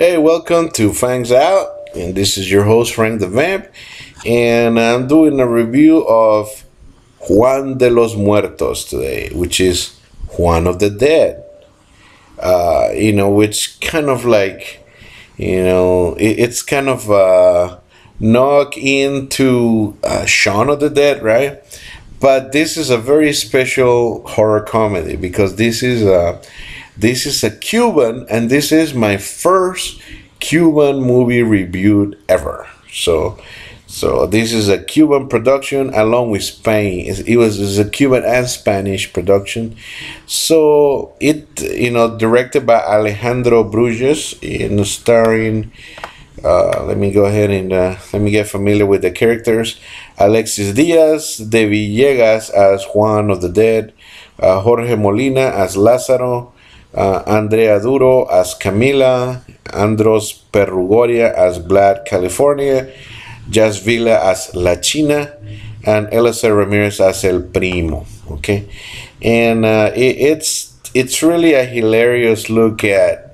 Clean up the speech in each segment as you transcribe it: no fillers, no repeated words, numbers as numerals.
Hey, welcome to Fangs Out, and this is your host Frank the Vamp, and I'm doing a review of Juan De Los Muertos today, which is Juan of the Dead. Which kind of like, it's kind of knock into Shaun of the Dead, right? But this is a very special horror comedy because this is a Cuban, and this is my first Cuban movie reviewed ever. So this is a Cuban production along with Spain. It's a Cuban and Spanish production. So directed by Alejandro Bruges, starring. Let me go ahead and let me get familiar with the characters. Alexis Diaz de Villegas as Juan of the Dead, Jorge Molina as Lázaro, Andrea Duro as Camila, Andros Perrugoria as Vlad California, Jazz Villa as La China, and Eliezer Ramirez as El Primo. Okay, and it's really a hilarious look at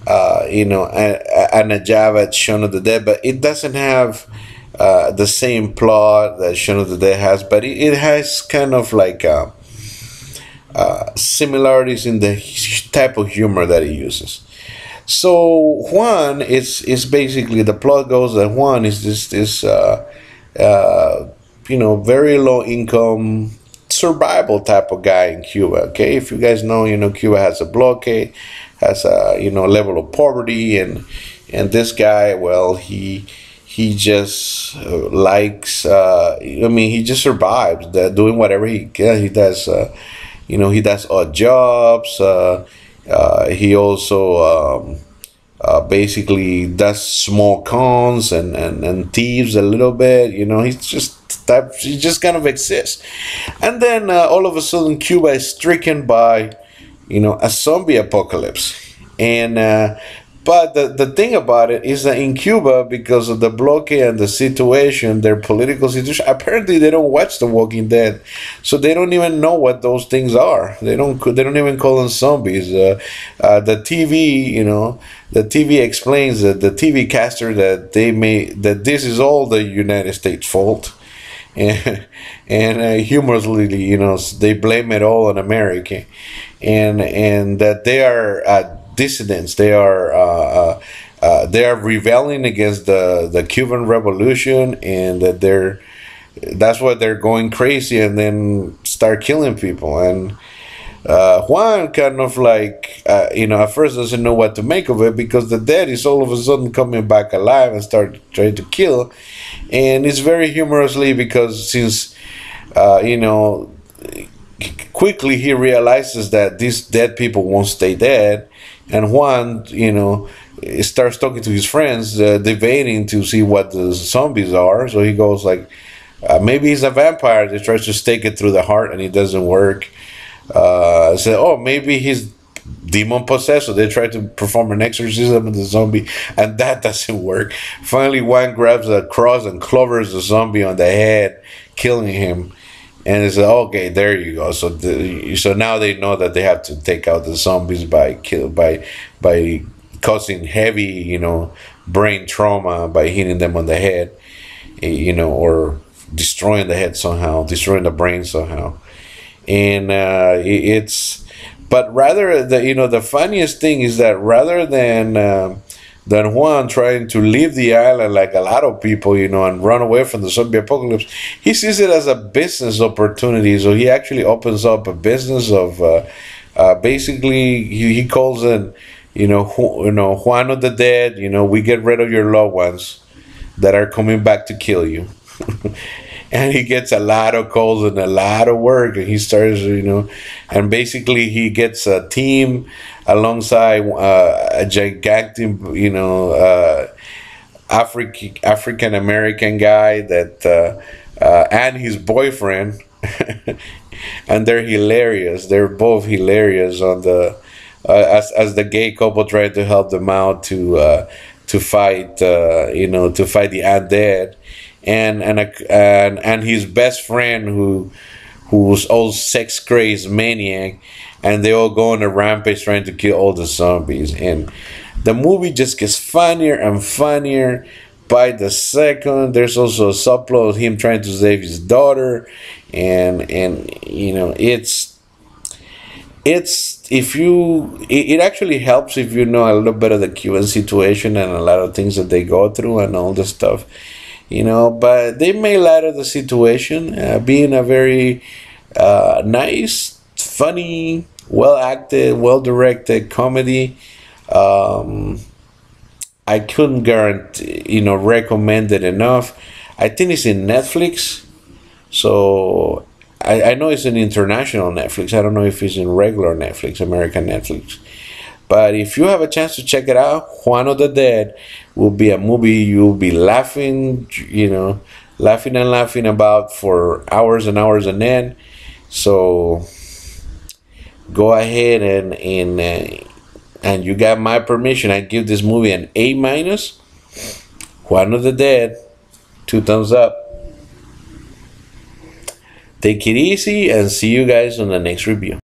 and a jab at Shaun of the Dead, but it doesn't have the same plot that Shaun of the Dead has, but it has kind of like similarities in the type of humor that he uses. So Juan is basically, the plot goes that Juan is this very low income survival type of guy in Cuba. Okay, if you guys know, Cuba has a blockade, has a level of poverty, and this guy, well, he just likes he just survives doing whatever he can. He does he does odd jobs. He also basically does small cons and thieves a little bit. He just kind of exists. And then all of a sudden Cuba is stricken by a zombie apocalypse. And but the thing about it is that in Cuba, because of the blockade and the situation, their political situation, apparently they don't watch The Walking Dead, so they don't even know what those things are. They don't even call them zombies. The TV, the TV explains that the TV caster that that this is all the United States fault, and humorously, they blame it all on America, and that they are dissidents. They are rebelling against the Cuban Revolution, and that that's why they're going crazy and then start killing people. And Juan kind of like at first doesn't know what to make of it, because the dead is all of a sudden coming back alive and start trying to kill. And it's very humorously, because since quickly he realizes that these dead people won't stay dead. And Juan, starts talking to his friends, debating to see what the zombies are. So he goes like, maybe he's a vampire. He tries to stake it through the heart, and it doesn't work. Maybe he's demon possessed. So they try to perform an exorcism on the zombie, and that doesn't work. Finally, Juan grabs a cross and clovers the zombie on the head, killing him. And it's like, okay, there you go. So now they know that they have to take out the zombies by causing heavy, brain trauma by hitting them on the head, or destroying the head somehow, destroying the brain somehow. And but rather the funniest thing is that rather than Juan trying to leave the island like a lot of people, and run away from the zombie apocalypse, he sees it as a business opportunity. So he actually opens up a business of, basically, he calls it, Juan of the Dead. We get rid of your loved ones that are coming back to kill you. And he gets a lot of calls and a lot of work, and he starts, and basically he gets a team alongside a gigantic, African American guy that and his boyfriend, and they're hilarious. They're both hilarious on the as the gay couple trying to help them out to fight to fight the undead. And his best friend who's all sex crazed maniac, and they all go on a rampage trying to kill all the zombies. And The movie just gets funnier and funnier by the second. There's also a subplot of him trying to save his daughter, and you know, it's if you it actually helps if you know a little bit of the Cuban situation and a lot of things that they go through and all the stuff, you know. But they made light of the situation, being a very nice, funny, well acted, well directed comedy. um I couldn't guarantee, you know, recommend it enough. I think it's in Netflix. So I know it's an international Netflix. I don't know if it's in regular Netflix, American Netflix. But if you have a chance to check it out, Juan of the Dead will be a movie you'll be laughing, you know, laughing and laughing about for hours and hours and end. So go ahead and you got my permission. I give this movie an A minus. Juan of the Dead, 2 thumbs up. Take it easy and see you guys on the next review.